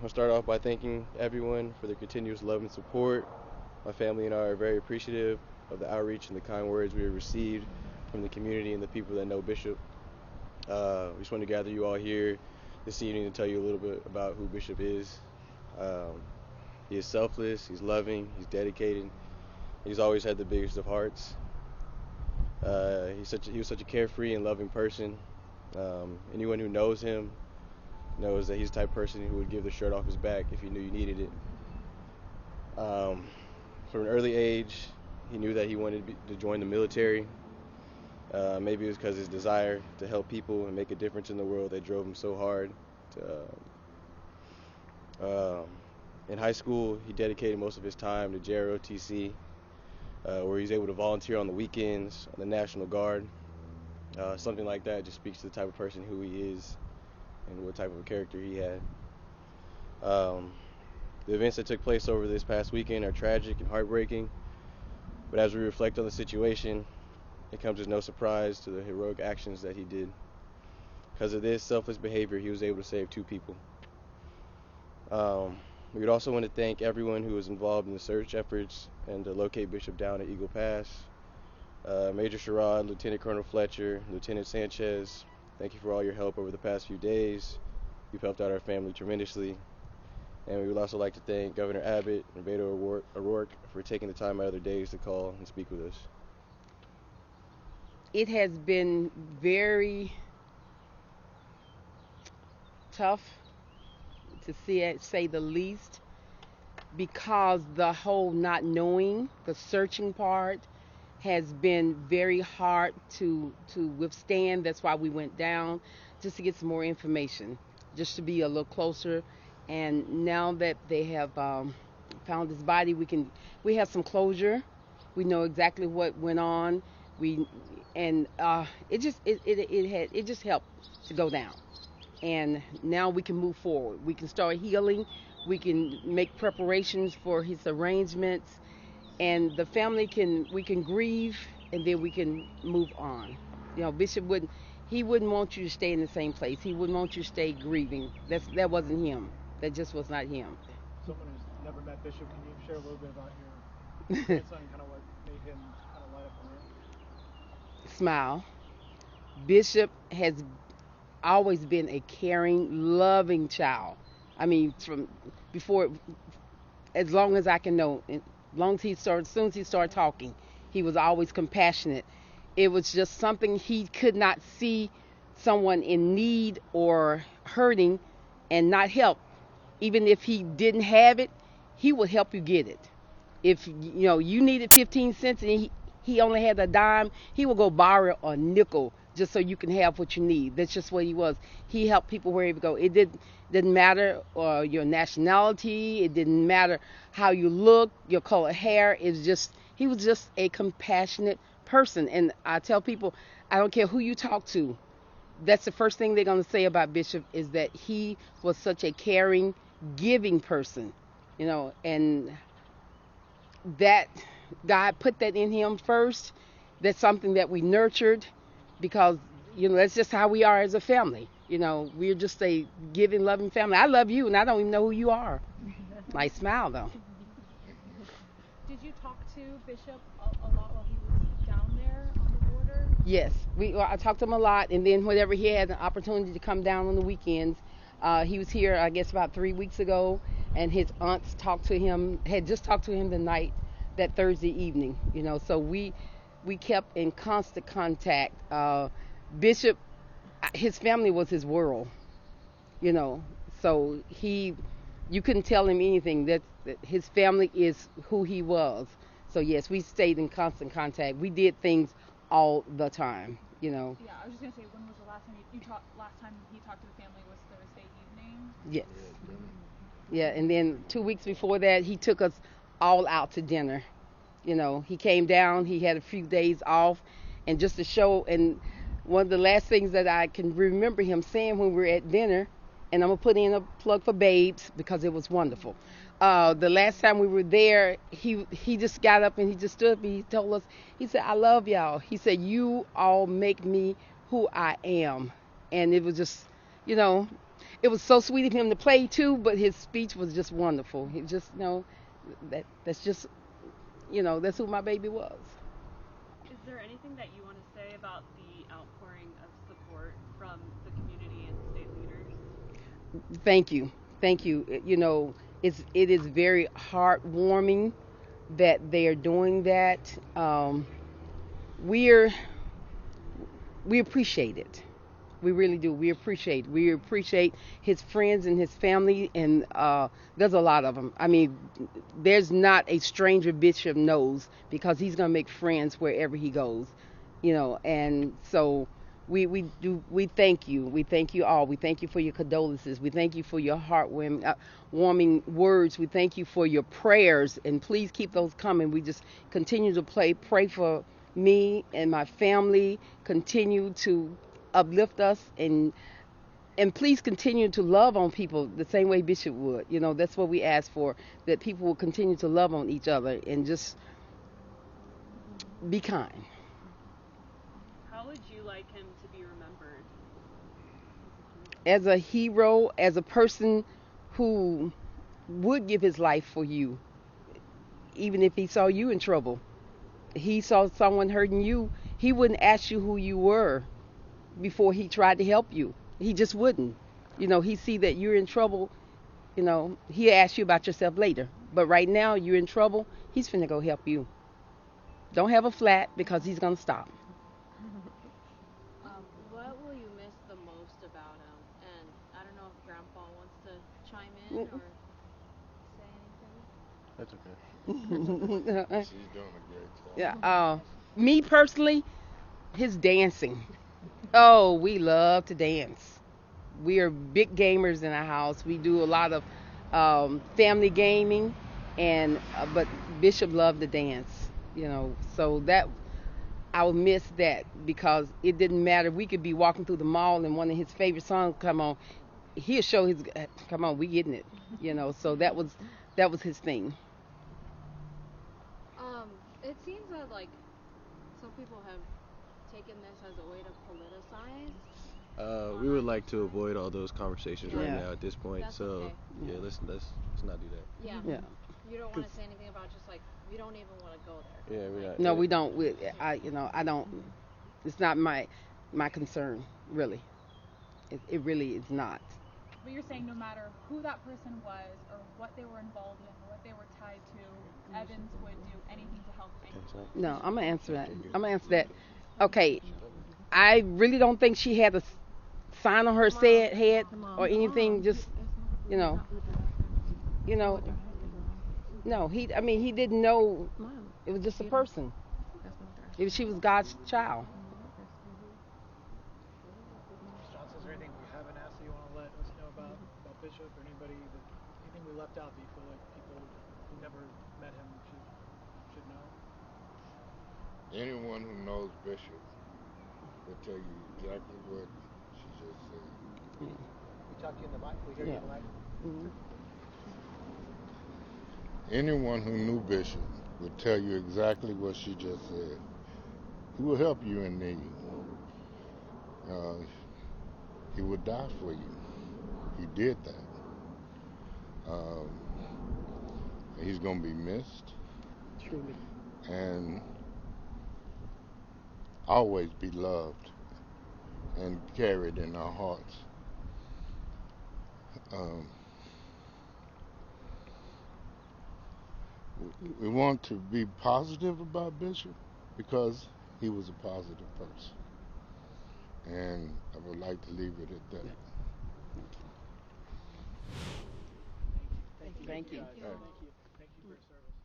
I'll start off by thanking everyone for their continuous love and support. My family and I are very appreciative of the outreach and the kind words we have received from the community and the people that know Bishop. We just want to gather you all here this evening to tell you a little bit about who Bishop is. Um, he is selfless, he's loving, he's dedicated, he's always had the biggest of hearts. He was such a carefree and loving person. Anyone who knows him knows that he's the type of person who would give the shirt off his back if he knew you needed it. Um, from an early age, he knew that he wanted to join the military. Maybe it was because his desire to help people and make a difference in the world that drove him so hard. To, in high school, he dedicated most of his time to JROTC, where he's able to volunteer on the weekends, on the National Guard. Something like that just speaks to the type of person who he is and what type of a character he had. Um, the events that took place over this past weekend are tragic and heartbreaking, but as we reflect on the situation, it comes as no surprise to the heroic actions that he did. Because of this selfless behavior, he was able to save two people. We would also want to thank everyone who was involved in the search efforts and to locate Bishop down at Eagle Pass. Major Sherrod, Lieutenant Colonel Fletcher, Lieutenant Sanchez, thank you for all your help over the past few days. You've helped out our family tremendously. And we would also like to thank Governor Abbott and Beto O'Rourke for taking the time out of their days to call and speak with us. It has been very tough to say the least, because the whole not knowing, the searching part, has been very hard to withstand. That's why we went down, just to get some more information, just to be a little closer. And now that they have found his body, we have some closure. We know exactly what went on. We and it just helped to go down. And now we can move forward. We can start healing. We can make preparations for his arrangements, and the family we can grieve, and then we can move on. Bishop wouldn't want you to stay in the same place. He wouldn't want you to stay grieving. That wasn't him. That just was not him. Someone who's never met Bishop, can you share a little bit about your grandson and kind of what made him kind of light up the room? Smile. Bishop has always been a caring, loving child. I mean, from before, as long as I can know, as soon as he started talking, he was always compassionate. It was just something he could not see someone in need or hurting and not help. Even if he didn't have it, he would help you get it. If you needed 15 cents and he only had a dime, he would go borrow a nickel just so you can have what you need. That's just what he was. He helped people wherever he go. It didn't matter your nationality. It didn't matter how you look, your color hair. He was just a compassionate person. And I tell people, I don't care who you talk to, that's the first thing they're going to say about Bishop, is that he was such a caring, giving person. And that God put that in him first. That's something that we nurtured, because that's just how we are as a family. We're just a giving, loving family. I love you, and I don't even know who you are. Nice smile, though. Did you talk to Bishop a lot while he was down there on the border? Yes, I talked to him a lot, and then whenever he had an opportunity to come down on the weekends, he was here, I guess, about 3 weeks ago, and his aunts had just talked to him the night, that Thursday evening. So we kept in constant contact. Bishop, his family was his world. So you couldn't tell him anything. That his family is who he was. So yes, we stayed in constant contact. We did things all the time. Yeah, I was just gonna say, when was the last time last time he talked to the family was Thursday evening? Yes. Yeah, and then 2 weeks before that, he took us all out to dinner. He came down. He had a few days off, and just to show. And one of the last things that I can remember him saying when we were at dinner, and I'm gonna put in a plug for Babes because it was wonderful. The last time we were there, he just got up and he just stood up and he told us, he said, "I love y'all." He said, "You all make me who I am." And it was just, It was so sweet of him to play too, but his speech was just wonderful. He just, that's just, that's who my baby was. Is there anything that you want to say about the outpouring of support from the community and state leaders? Thank you, thank you. It is very heartwarming that they are doing that. We're we appreciate it. We really do. We appreciate. We appreciate his friends and his family, and there's a lot of them. I mean, there's not a stranger Bishop knows because he's gonna make friends wherever he goes, And so we thank you. We thank you all. We thank you for your condolences. We thank you for your heartwarming, warming words. We thank you for your prayers, and please keep those coming. We just continue to pray for me and my family. Continue to uplift us, and please continue to love on people the same way Bishop would. That's what we ask for, that people will continue to love on each other and just be kind. How would you like him to be remembered? As a hero, as a person who would give his life for you, even if he saw you in trouble. He saw someone hurting you, he wouldn't ask you who you were before he tried to help you. He just wouldn't. He see that you're in trouble, he'll ask you about yourself later. But right now you're in trouble, he's finna go help you. Don't have a flat because he's gonna stop. What will you miss the most about him? And I don't know if Grandpa wants to chime in or say That's okay. She's doing a great job. Yeah. Me personally, his dancing. Oh, we love to dance. We are big gamers in our house. We do a lot of family gaming, and but Bishop loved to dance. So that I would miss that because it didn't matter. We could be walking through the mall and one of his favorite songs come on. He'll show his come on, we getting it. So that was his thing. It seems that like some people have taken this as a way to politicize. We would like to avoid all those conversations right Yeah. now at this point. That's So okay. yeah, Yeah. let's not do that. Yeah. Yeah. You don't want to say anything about just like we don't even want to go there. Yeah, we Like, not. No, we don't. I don't. It's not my concern, really. It really is not. But you're saying no matter who that person was or what they were involved in or what they were tied to, Evans would do anything to help make Thanks, man. No, I'm gonna answer that. I'm gonna answer that. Okay, I really don't think she had a sign on her said head or anything. Just you know, you know. No, I mean, he didn't know. It was just a person. She was God's child. Ms. Johnson, is there anything we haven't asked that you want to let us know about Bishop or anything we left out that you feel like people who never met him should know? Anyone who knows Bishop will tell you exactly what she just said. We talk to you in the mic. We hear you Yeah. in the mic. Mhm. Anyone who knew Bishop will tell you exactly what she just said. He will help you in need. Uh, he would die for you. He did that. He's going to be missed Truly. and always be loved and carried in our hearts. Um, we want to be positive about Bishop because he was a positive person. And I would like to leave it at that. Yeah. Thank you. Thank you. Guys. Thank you. Thank you for your service.